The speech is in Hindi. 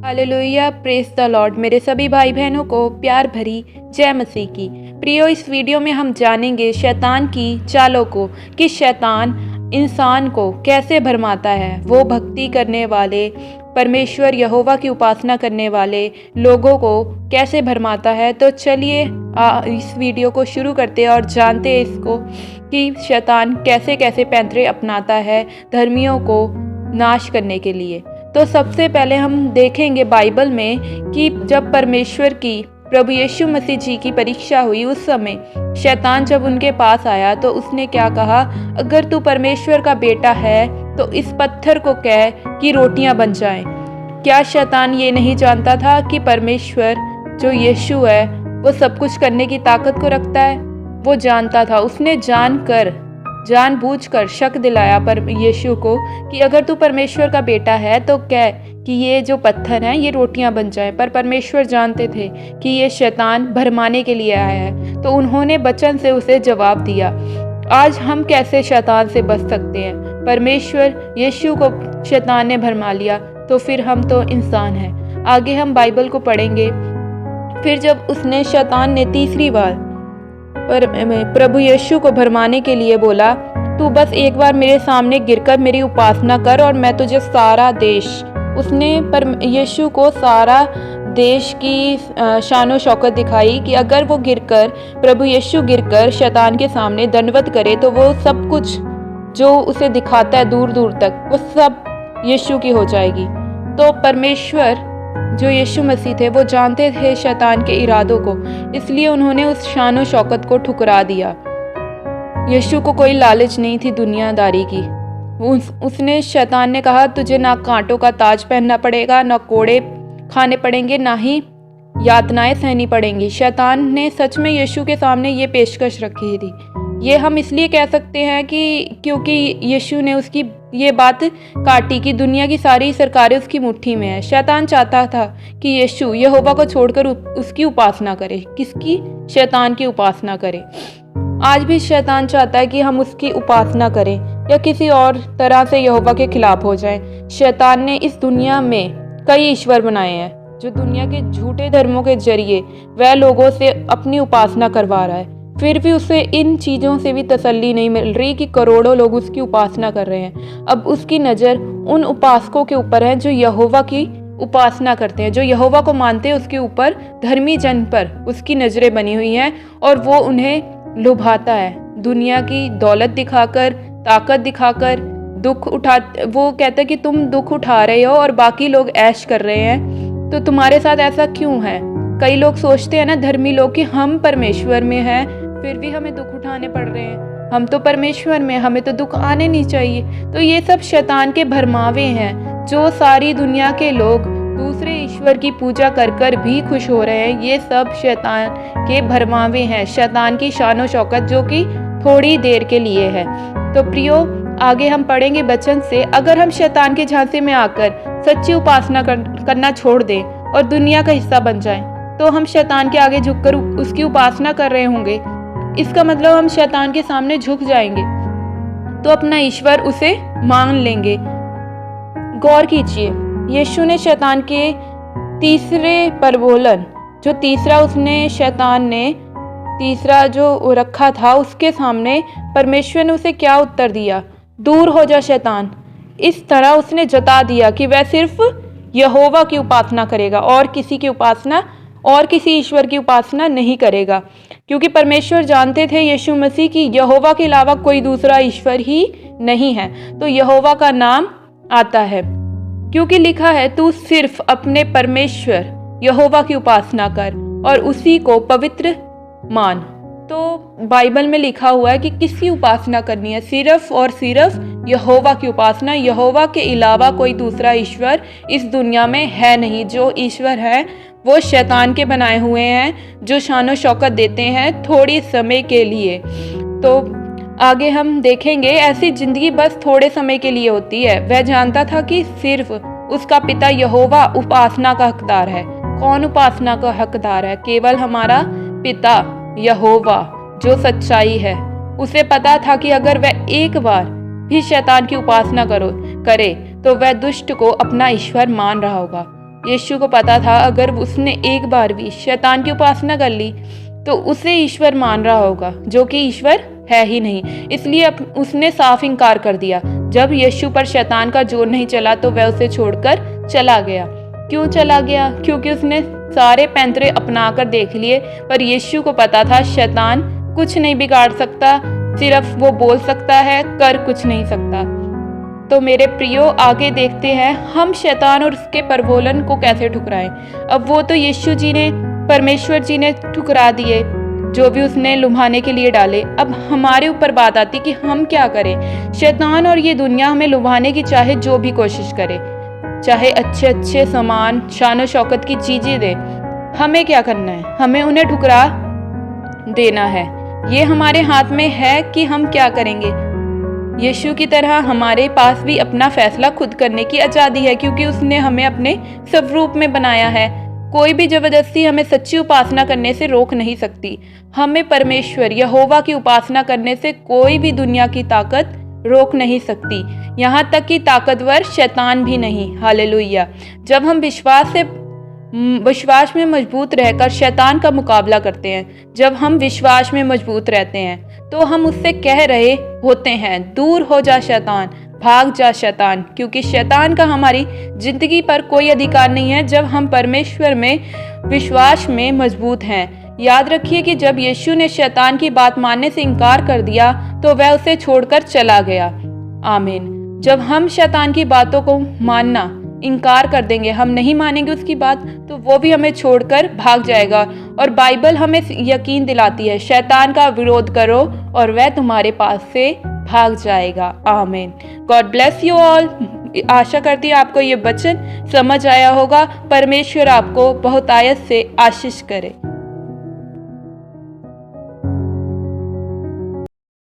Hallelujah, praise the Lord. मेरे सभी भाई बहनों को प्यार भरी जय मसीह की। प्रियो, इस वीडियो में हम जानेंगे शैतान की चालों को, कि शैतान इंसान को कैसे भरमाता है। वो भक्ति करने वाले, परमेश्वर यहोवा की उपासना करने वाले लोगों को कैसे भरमाता है। तो चलिए इस वीडियो को शुरू करते हैं और जानते हैं इसको कि शैतान कैसे कैसे पैंतरे अपनाता है धर्मियों को नाश करने के लिए। तो सबसे पहले हम देखेंगे बाइबल में कि जब परमेश्वर की, प्रभु यीशु मसीह जी की परीक्षा हुई, उस समय शैतान जब उनके पास आया तो उसने क्या कहा, अगर तू परमेश्वर का बेटा है तो इस पत्थर को कह कि रोटियां बन जाएं। क्या शैतान ये नहीं जानता था कि परमेश्वर जो यीशु है वो सब कुछ करने की ताकत को रखता है? वो जानता था। उसने जानबूझकर शक दिलाया पर यीशु को कि अगर तू परमेश्वर का बेटा है तो कह कि ये जो पत्थर हैं ये रोटियां बन जाएं। पर परमेश्वर जानते थे कि ये शैतान भरमाने के लिए आया है, तो उन्होंने वचन से उसे जवाब दिया। आज हम कैसे शैतान से बच सकते हैं? परमेश्वर यीशु को शैतान ने भरमा लिया, तो फिर हम तो इंसान हैं। आगे हम बाइबल को पढ़ेंगे। फिर जब उसने, शैतान ने तीसरी बार पर प्रभु यीशु को भरमाने के लिए बोला, तू बस एक बार मेरे सामने गिरकर मेरी उपासना कर और मैं तुझे सारा देश, उसने यीशु को सारा देश की शानो शौकत दिखाई कि अगर वो प्रभु यीशु गिरकर शैतान के सामने दंडवत करे तो वो सब कुछ जो उसे दिखाता है दूर दूर तक, वो सब यीशु की हो जाएगी। तो परमेश्वर जो यीशु मसीह थे वो जानते थे शैतान के इरादों को, इसलिए उन्होंने उस शानो शौकत को ठुकरा दिया। यीशु को कोई लालच नहीं थी दुनियादारी की। उसने, शैतान ने कहा, तुझे ना कांटों का ताज पहनना पड़ेगा, ना कोड़े खाने पड़ेंगे, ना ही यातनाएं सहनी पड़ेंगी। शैतान ने सच में यीशु के सामने ये पेशकश रखी थी। ये हम इसलिए कह सकते हैं कि क्योंकि यीशु ने उसकी ये बात काटी कि दुनिया की सारी सरकारें उसकी मुट्ठी में है। शैतान चाहता था कि यीशु यहोवा को छोड़कर उसकी उपासना करे। किसकी? शैतान की उपासना करे। आज भी शैतान चाहता है कि हम उसकी उपासना करें या किसी और तरह से यहोवा के खिलाफ हो जाएं। शैतान ने इस दुनिया में कई ईश्वर बनाए हैं, जो दुनिया के झूठे धर्मों के जरिए वह लोगों से अपनी उपासना करवा रहा है। फिर भी उसे इन चीज़ों से भी तसल्ली नहीं मिल रही कि करोड़ों लोग उसकी उपासना कर रहे हैं। अब उसकी नज़र उन उपासकों के ऊपर है जो यहोवा की उपासना करते हैं, जो यहोवा को मानते हैं। उसके ऊपर, धर्मी जन पर उसकी नज़रें बनी हुई हैं और वो उन्हें लुभाता है दुनिया की दौलत दिखाकर, ताकत दिखाकर। वो कहता है कि तुम दुख उठा रहे हो और बाकी लोग ऐश कर रहे हैं, तो तुम्हारे साथ ऐसा क्यों है? कई लोग सोचते हैं ना, धर्मी लोग, कि हम परमेश्वर में हैं फिर भी हमें दुख उठाने पड़ रहे हैं। हम तो परमेश्वर में, हमें तो दुख आने नहीं चाहिए। तो ये सब शैतान के भरमावे हैं, जो सारी दुनिया के लोग दूसरे ईश्वर की पूजा कर कर भी खुश हो रहे हैं। ये सब शैतान के भरमावे हैं, शैतान की शानो शौकत, जो कि थोड़ी देर के लिए है। तो प्रियो, आगे हम पढ़ेंगे वचन से। अगर हम शैतान के झांसे में आकर सच्ची उपासना करना छोड़ दें और दुनिया का हिस्सा बन जाएं, तो हम शैतान के आगे झुककर उसकी उपासना कर रहे होंगे। इसका मतलब हम शैतान के सामने झुक जाएंगे तो अपना ईश्वर उसे मान लेंगे। गौर कीजिए, यीशु ने शैतान के तीसरे प्रलोभन, जो शैतान ने तीसरा जो रखा था, उसके सामने परमेश्वर ने उसे क्या उत्तर दिया? दूर हो जा शैतान। इस तरह उसने जता दिया कि वह सिर्फ यहोवा की उपासना करेगा और किसी ईश्वर की उपासना नहीं करेगा, क्योंकि परमेश्वर जानते थे यीशु मसीह की यहोवा के अलावा कोई दूसरा ईश्वर ही नहीं है। तो यहोवा का नाम आता है, क्योंकि लिखा है, तू सिर्फ अपने परमेश्वर यहोवा की उपासना कर और उसी को पवित्र मान। तो बाइबल में लिखा हुआ है कि किसकी उपासना करनी है? सिर्फ और सिर्फ यहोवा की उपासना। यहोवा के अलावा कोई दूसरा ईश्वर इस दुनिया में है नहीं। जो ईश्वर है वो शैतान के बनाए हुए हैं, जो शानो शौकत देते हैं थोड़ी समय के लिए। तो आगे हम देखेंगे, ऐसी जिंदगी बस थोड़े समय के लिए होती है। वह जानता था कि सिर्फ उसका पिता यहोवा उपासना का हकदार है। कौन उपासना का हकदार है? केवल हमारा पिता यहोवा, जो सच्चाई है। उसे पता था कि अगर वह एक बार भी शैतान की उपासना करे तो वह दुष्ट को अपना ईश्वर मान रहा होगा। यीशु को पता था अगर उसने एक बार भी शैतान की उपासना कर ली तो उसे ईश्वर मान रहा होगा, जो कि ईश्वर है ही नहीं। इसलिए उसने साफ इनकार कर दिया। जब यीशु पर शैतान का जोर नहीं चला तो वह उसे छोड़कर चला गया। क्यों चला गया? क्योंकि उसने सारे पैंतरे अपना कर देख लिए, पर यीशु को पता था शैतान कुछ नहीं बिगाड़ सकता, सिर्फ वो बोल सकता है, कर कुछ नहीं सकता। तो मेरे प्रियो, आगे देखते हैं हम शैतान और उसके प्रलोभन को कैसे ठुकराएं। अब वो तो यीशु जी ने, परमेश्वर जी ने ठुकरा दिए, जो भी उसने लुभाने के लिए डाले। अब हमारे ऊपर बात आती कि हम क्या करें। शैतान और ये दुनिया हमें लुभाने की चाहे जो भी कोशिश करे, चाहे अच्छे अच्छे सामान, शान शौकत की चीजें दे, हमें क्या करना है? हमें उन्हें ठुकरा देना है। ये हमारे हाथ में है कि हम क्या करेंगे। यीशु की तरह हमारे पास भी अपना फैसला खुद करने की आज़ादी है, क्योंकि उसने हमें अपने स्वरूप में बनाया है। कोई भी जबरदस्ती हमें सच्ची उपासना करने से रोक नहीं सकती। हमें परमेश्वर यहोवा की उपासना करने से कोई भी दुनिया की ताकत रोक नहीं सकती, यहाँ तक कि ताकतवर शैतान भी नहीं। हालेलुया। जब हम विश्वास में मजबूत रहकर शैतान का मुकाबला करते हैं, जब हम विश्वास में मजबूत रहते हैं, तो हम उससे कह रहे होते हैं, दूर हो जा शैतान, भाग जा शैतान, क्योंकि शैतान का हमारी जिंदगी पर कोई अधिकार नहीं है जब हम परमेश्वर में विश्वास में मजबूत हैं। याद रखिए कि जब यीशु ने शैतान की बात मानने से इनकार कर दिया तो वह उसे छोड़कर चला गया। आमीन। जब हम शैतान की बातों को मानना इनकार कर देंगे, हम नहीं मानेंगे उसकी बात, तो वो भी हमें छोड़कर भाग जाएगा। और बाइबल हमें यकीन दिलाती है, शैतान का विरोध करो और वह तुम्हारे पास से भाग जाएगा। आमीन। God bless you all. आशा करती हूँ आपको ये वचन समझ आया होगा। परमेश्वर आपको बहुतायत से आशीष करे।